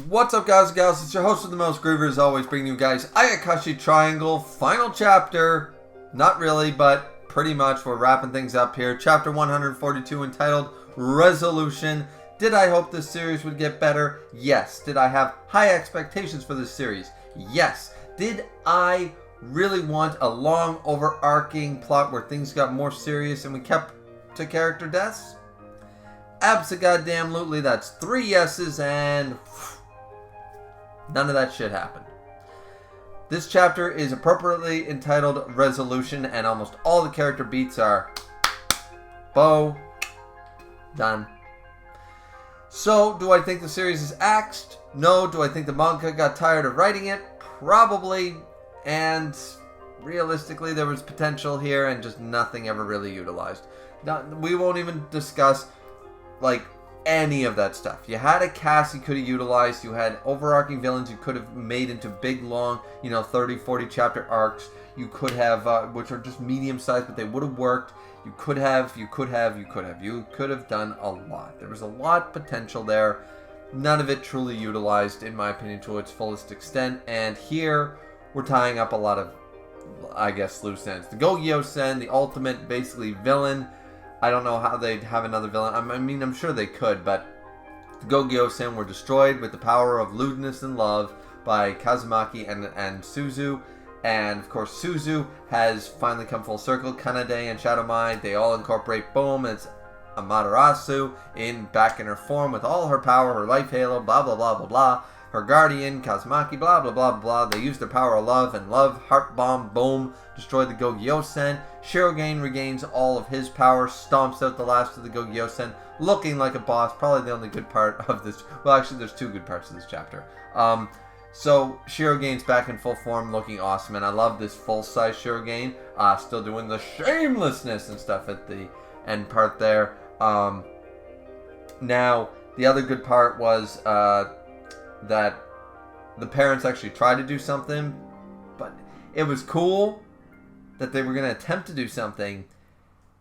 What's up, guys and gals? It's your host with the most, Griever, as always, bringing you guys Ayakashi Triangle, final chapter. Not really, but pretty much. We're wrapping things up here. Chapter 142, entitled Resolution. Did I hope this series would get better? Yes. Did I have high expectations for this series? Yes. Did I really want a long, overarching plot where things got more serious and we kept to character deaths? Abso-goddamn-lutely, that's 3 yeses, and none of that shit happened. This chapter is appropriately entitled Resolution, and almost all the character beats are bow, done. So, do I think the series is axed? No. Do I think the manga got tired of writing it? Probably. And realistically, there was potential here, and just nothing ever really utilized. We won't even discuss like any of that stuff. You had a cast you could have utilized. You had overarching villains you could have made into big, long, 30, 40 chapter arcs. You could have, which are just medium sized, but they would have worked. You could have done a lot. There was a lot of potential there. None of it truly utilized, in my opinion, to its fullest extent. And here, we're tying up a lot of, I guess, loose ends. The Gogyo-sen, the ultimate, basically, villain. I don't know how they'd have another villain. I mean, I'm sure they could, but the Gogyo-sen were destroyed with the power of lewdness and love by Kazumaki and Suzu. And, of course, Suzu has finally come full circle. Kanade and Shadow Mai, they all incorporate, boom, it's Amaterasu back in her form with all her power, her life halo, blah, blah, blah, blah, blah. Her guardian, Kazumaki, blah, blah, blah, blah. They use their power of love, and love, heart bomb, boom, destroy the Gogyo-sen. Shirogane regains all of his power, stomps out the last of the Gogyo-sen, looking like a boss. Probably the only good part of this. Well, actually, there's 2 good parts of this chapter. So Shirogane's back in full form, looking awesome, and I love this full-size Shirogane. Still doing the shamelessness and stuff at the end part there. Now, the other good part was that the parents actually tried to do something, but it was cool that they were going to attempt to do something.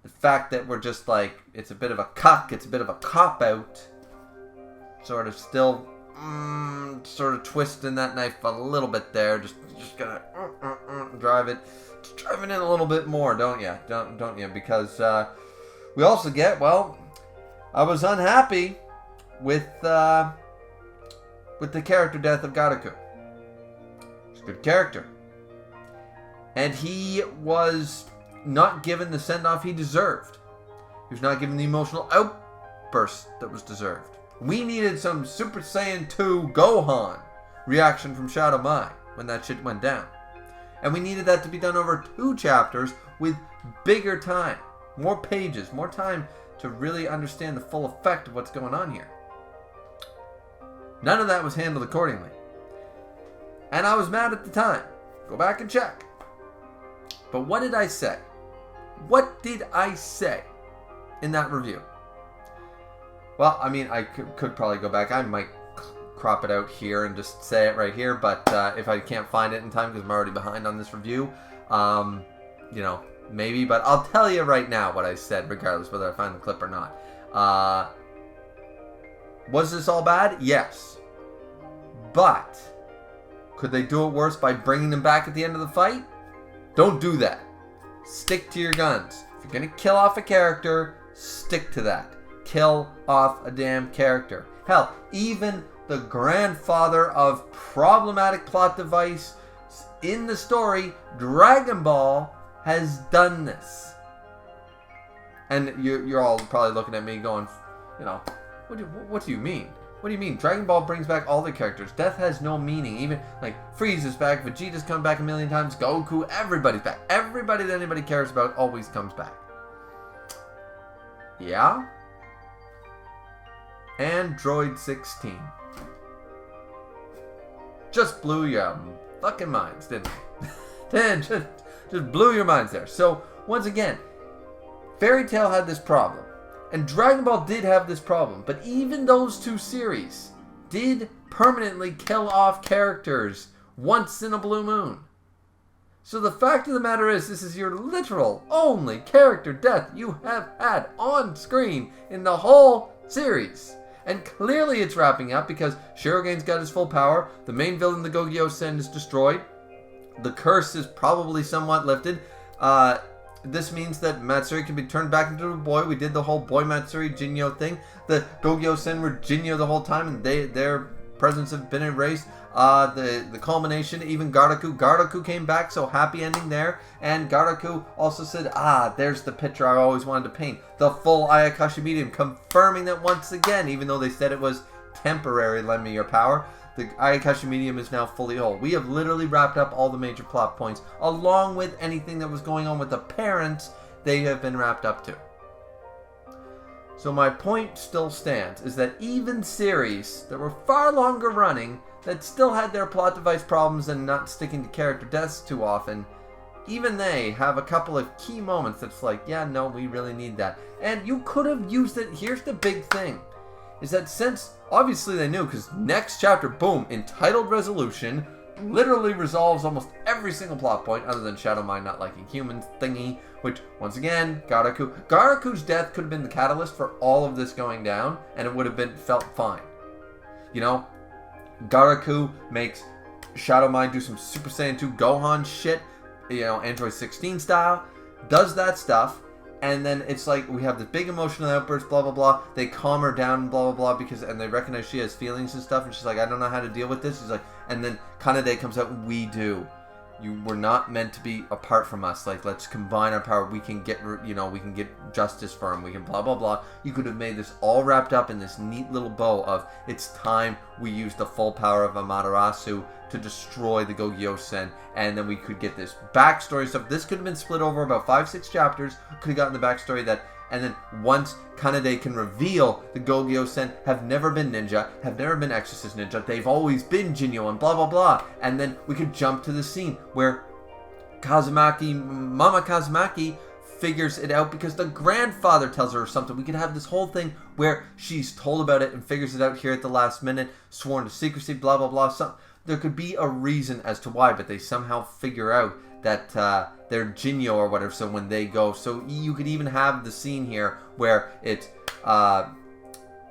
The fact that we're just like, it's a bit of a cuck, it's a bit of a cop-out, sort of still sort of twisting that knife a little bit there, just gonna drive it in a little bit more, don't you? Don't you? Because we also get, well, I was unhappy with the character death of Garaku. He's a good character. And he was not given the send-off he deserved. He was not given the emotional outburst that was deserved. We needed some Super Saiyan 2 Gohan reaction from Shadow Mai when that shit went down. And we needed that to be done over 2 chapters with bigger time. More pages, more time to really understand the full effect of what's going on here. None of that was handled accordingly. And I was mad at the time. Go back and check. But what did I say? What did I say in that review? Well, I mean, I could probably go back. I might crop it out here and just say it right here. But if I can't find it in time because I'm already behind on this review, maybe. But I'll tell you right now what I said, regardless whether I find the clip or not. Was this all bad? Yes. But could they do it worse by bringing them back at the end of the fight? Don't do that. Stick to your guns. If you're going to kill off a character, stick to that. Kill off a damn character. Hell, even the grandfather of problematic plot device in the story, Dragon Ball, has done this. And you're all probably looking at me going, what do you mean? What do you mean? Dragon Ball brings back all the characters. Death has no meaning. Even, Frieza's back, Vegeta's come back a million times, Goku, everybody's back. Everybody that anybody cares about always comes back. Yeah? Android 16. Just blew your fucking minds, didn't it? just blew your minds there. So, once again, Fairy Tail had this problem. And Dragon Ball did have this problem, but even those 2 series did permanently kill off characters once in a blue moon. So the fact of the matter is, this is your literal only character death you have had on screen in the whole series. And clearly it's wrapping up because Shirogane's got his full power. The main villain, the Gogyo-sen, is destroyed. The curse is probably somewhat lifted. This means that Matsuri can be turned back into a boy. We did the whole boy Matsuri Jinyo thing. The Gogyo-sen were Jinyo the whole time, and their presence have been erased. The culmination, even Garaku came back, so happy ending there. And Garaku also said, there's the picture I always wanted to paint. The full Ayakashi medium, confirming that once again, even though they said it was temporary, lend me your power, the Ayakashi medium is now fully whole. We have literally wrapped up all the major plot points, along with anything that was going on with the parents. They have been wrapped up too. So my point still stands, is that even series that were far longer running, that still had their plot device problems and not sticking to character deaths too often, even they have a couple of key moments that's like, yeah, no, we really need that. And you could have used it. Here's the big thing, is that since, obviously they knew, because next chapter, boom, entitled Resolution, literally resolves almost every single plot point, other than Shadow Mind not liking humans thingy, which, once again, Garaku's death could have been the catalyst for all of this going down, and it would have been felt fine. You know, Garaku makes Shadow Mind do some Super Saiyan 2 Gohan shit, you know, Android 16 style, does that stuff, and then it's like we have this big emotional outburst, blah, blah, blah. They calm her down, blah, blah, blah, and they recognize she has feelings and stuff, and she's like, I don't know how to deal with this. She's like, and then Kanade comes out, we do. You were not meant to be apart from us. Like, let's combine our power. We can get, you know, we can get justice for him. We can blah, blah, blah. You could have made this all wrapped up in this neat little bow of, it's time we use the full power of Amaterasu to destroy the Gogyo-sen, and then we could get this backstory stuff. This could have been split over about 5-6 chapters. Could have gotten the backstory that, and then once Kanade can reveal the Gogyo-sen have never been ninja, have never been Exorcist ninja, they've always been Jinyo and blah, blah, blah. And then we could jump to the scene where Mama Kazumaki figures it out because the grandfather tells her something. We could have this whole thing where she's told about it and figures it out here at the last minute, sworn to secrecy, blah, blah, blah. There could be a reason as to why, but they somehow figure out that they're Jinyo or whatever, so when they go, so you could even have the scene here where it's,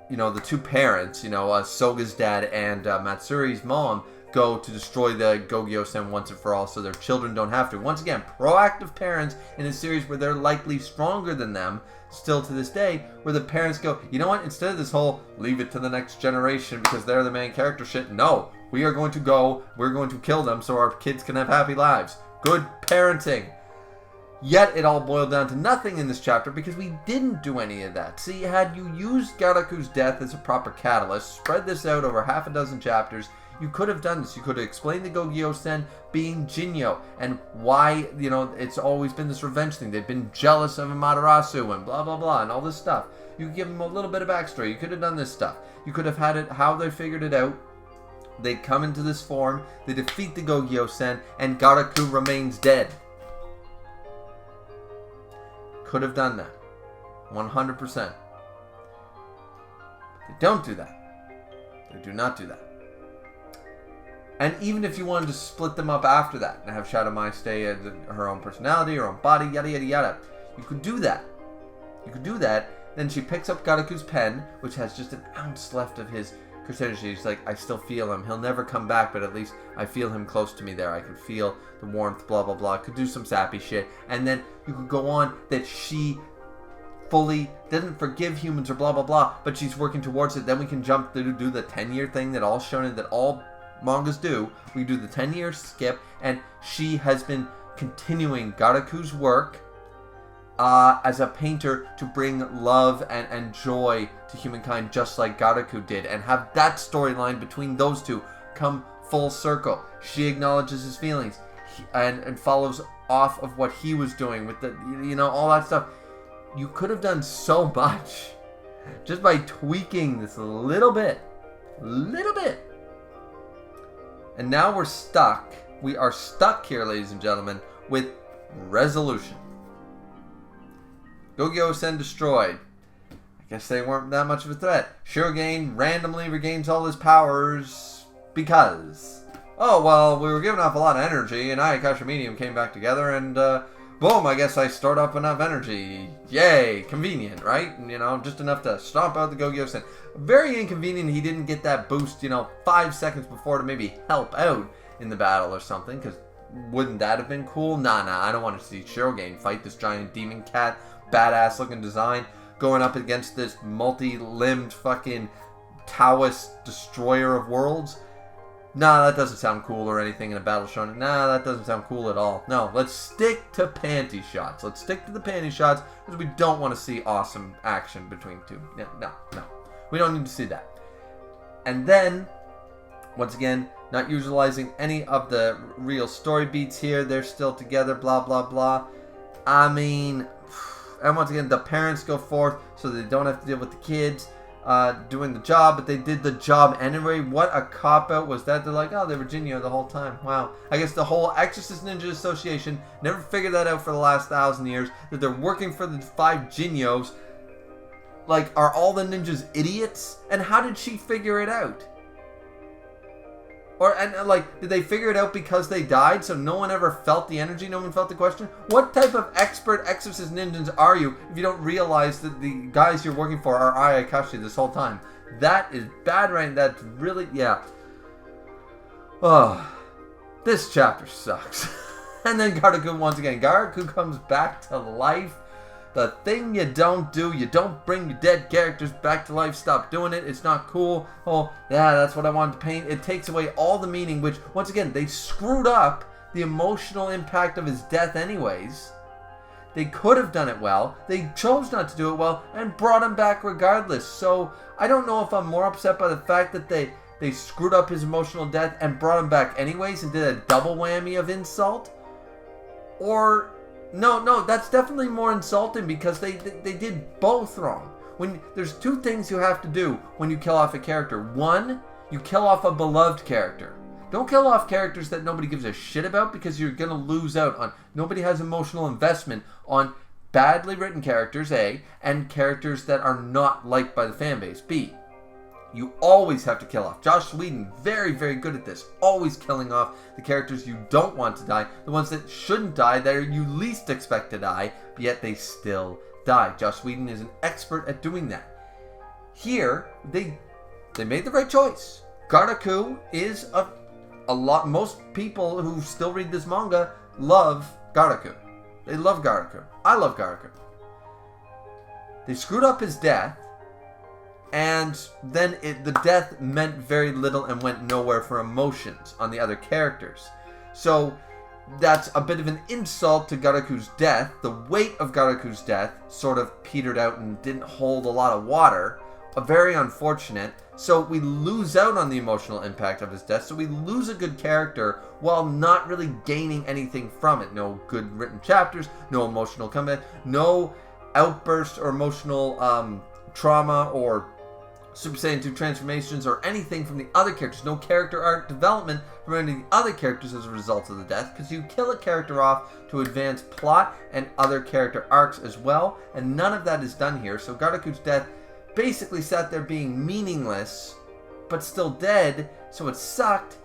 you know, the two parents, you know, Soga's dad and Matsuri's mom go to destroy the Gogyo-sen once and for all so their children don't have to. Once again, proactive parents in a series where they're likely stronger than them, still to this day, where the parents go, you know what, instead of this whole leave it to the next generation because they're the main character shit, no, we are going to go, we're going to kill them so our kids can have happy lives. Good parenting. Yet it all boiled down to nothing in this chapter because we didn't do any of that. See, had you used Garaku's death as a proper catalyst, spread this out over half a dozen chapters, you could have done this. You could have explained the Gogyo-sen being Jinyo and why, you know, it's always been this revenge thing. They've been jealous of Amaterasu and blah, blah, blah, and all this stuff. You could give them a little bit of backstory. You could have done this stuff. You could have had it how they figured it out. They come into this form, they defeat the Gogyo-sen, and Garaku remains dead. Could have done that. 100%. They don't do that. They do not do that. And even if you wanted to split them up after that and have Shadow Mai stay as her own personality, her own body, yada yada yada, you could do that. You could do that. Then she picks up Garaku's pen, which has just an ounce left of his Crusader. She's like, I still feel him. He'll never come back, but at least I feel him close to me there. I can feel the warmth, blah, blah, blah. Could do some sappy shit. And then you could go on that she fully doesn't forgive humans or blah, blah, blah, but she's working towards it. Then we can jump to do the 10-year thing that all shonen, that all mangas do. We do the 10-year skip, and she has been continuing Garaku's work as a painter to bring love and joy to humankind, just like Garaku did, and have that storyline between those two come full circle. She acknowledges his feelings and follows off of what he was doing with the, you know, all that stuff. You could have done so much just by tweaking this a little bit. And now we're stuck. We are stuck here, ladies and gentlemen, with Resolution. Gogyo-sen destroyed. I guess they weren't that much of a threat. Shirogane randomly regains all his powers because, oh, well, we were giving off a lot of energy, and Ayakashi Medium came back together, and boom, I guess I stored up enough energy. Yay, convenient, right? You know, just enough to stomp out the Go-Gyo. Very inconvenient he didn't get that boost, 5 seconds before to maybe help out in the battle or something, because wouldn't that have been cool? Nah, I don't want to see Shirogane fight this giant demon cat, badass looking design, going up against this multi-limbed fucking Taoist destroyer of worlds. Nah, that doesn't sound cool or anything in a battle shonen. Nah, that doesn't sound cool at all. No, let's stick to panty shots. Let's stick to the panty shots because we don't want to see awesome action between two. No. We don't need to see that. And then, once again, not utilizing any of the real story beats here. They're still together, blah, blah, blah. I mean, and once again, the parents go forth so they don't have to deal with the kids doing the job, but they did the job anyway. What a cop-out was that? They're like, oh, they were Jinyo the whole time. Wow. I guess the whole Exorcist Ninja Association never figured that out for the last 1,000 years, that they're working for the 5 Jinyos. Like, are all the ninjas idiots? And how did she figure it out? Did they figure it out because they died, so no one ever felt the energy, no one felt the question? What type of expert exorcist ninjas are you if you don't realize that the guys you're working for are Ayakashi this whole time? That is bad, right? That's really, yeah. Oh, this chapter sucks. And then Garaku once again. Garaku comes back to life. The thing you don't do, you don't bring your dead characters back to life. Stop doing it. It's not cool. Oh, yeah, that's what I wanted to paint. It takes away all the meaning, which, once again, they screwed up the emotional impact of his death anyways. They could have done it well. They chose not to do it well and brought him back regardless. So, I don't know if I'm more upset by the fact that they screwed up his emotional death and brought him back anyways and did a double whammy of insult. Or... No, that's definitely more insulting because they did both wrong. There's 2 things you have to do when you kill off a character. 1, you kill off a beloved character. Don't kill off characters that nobody gives a shit about because you're going to lose out on... Nobody has emotional investment on badly written characters, A, and characters that are not liked by the fanbase, B. You always have to kill off. Joss Whedon, very, very good at this. Always killing off the characters you don't want to die. The ones that shouldn't die, that you least expect to die, but yet they still die. Joss Whedon is an expert at doing that. Here, they made the right choice. Garaku is a lot... Most people who still read this manga love Garaku. They love Garaku. I love Garaku. They screwed up his death. And then the death meant very little and went nowhere for emotions on the other characters. So that's a bit of an insult to Garaku's death. The weight of Garaku's death sort of petered out and didn't hold a lot of water. Very unfortunate. So we lose out on the emotional impact of his death. So we lose a good character while not really gaining anything from it. No good written chapters, no emotional comeback, no outburst or emotional trauma or Super Saiyan 2 transformations or anything from the other characters. No character arc development from any of the other characters as a result of the death, because you kill a character off to advance plot and other character arcs as well, and none of that is done here. So Garaku's death basically sat there being meaningless but still dead, so it sucked.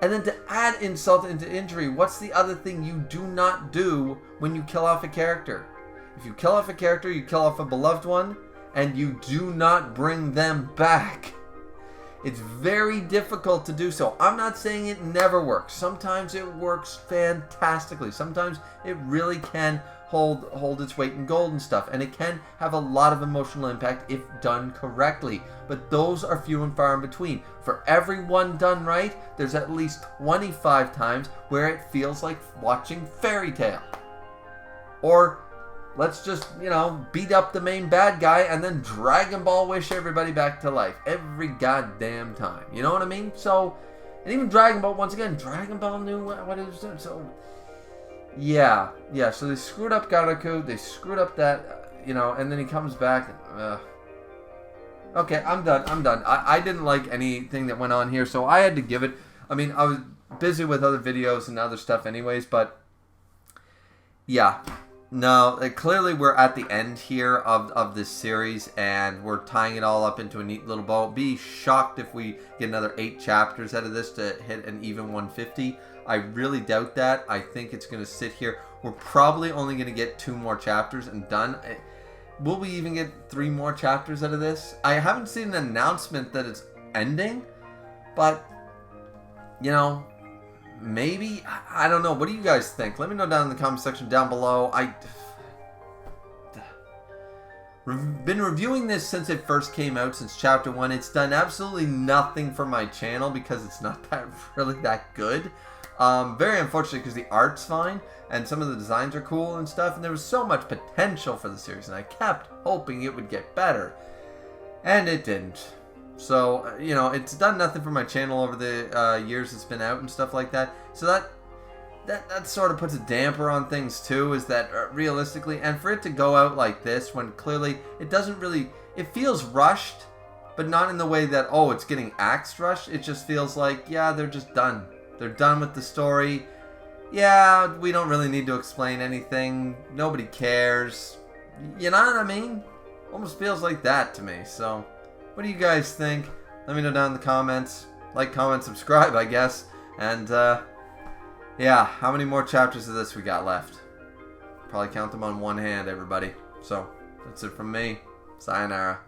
And then to add insult into injury, what's the other thing you do not do when you kill off a character? If you kill off a character, you kill off a beloved one, and you do not bring them back. It's very difficult to do so. I'm not saying it never works. Sometimes it works fantastically. Sometimes it really can hold its weight in gold and stuff. And it can have a lot of emotional impact if done correctly. But those are few and far in between. For every one done right, there's at least 25 times where it feels like watching Fairy Tail. Or... let's just, beat up the main bad guy and then Dragon Ball wish everybody back to life. Every goddamn time. You know what I mean? So, and even Dragon Ball, once again, Dragon Ball knew what it was doing. So, yeah. So they screwed up Garaku. They screwed up that, and then he comes back. Okay, I'm done. I didn't like anything that went on here, so I had to give it. I mean, I was busy with other videos and other stuff anyways, but, yeah. No, clearly we're at the end here of this series, and we're tying it all up into a neat little bow. Be shocked if we get another 8 chapters out of this to hit an even 150. I really doubt that. I think it's going to sit here we're probably only going to get 2 more chapters and done. Will we even get 3 more chapters out of this? I haven't seen an announcement that it's ending, but, you know, maybe. I don't know. What do you guys think? Let me know down in the comment section down below. I've been reviewing this since it first came out, since chapter 1. It's done absolutely nothing for my channel because it's not really that good. Very unfortunate because the art's fine and some of the designs are cool and stuff, and there was so much potential for the series, and I kept hoping it would get better, and it didn't. So, you know, it's done nothing for my channel over the years it's been out and stuff like that. So that sort of puts a damper on things too, is that realistically, and for it to go out like this when clearly it doesn't really, it feels rushed, but not in the way that, oh, it's getting axed rushed. It just feels like, yeah, they're just done. They're done with the story. Yeah, we don't really need to explain anything. Nobody cares. You know what I mean? Almost feels like that to me. So, what do you guys think? Let me know down in the comments. Like, comment, subscribe, I guess. And, yeah, how many more chapters of this we got left? Probably count them on one hand, everybody. So, that's it from me. Sayonara.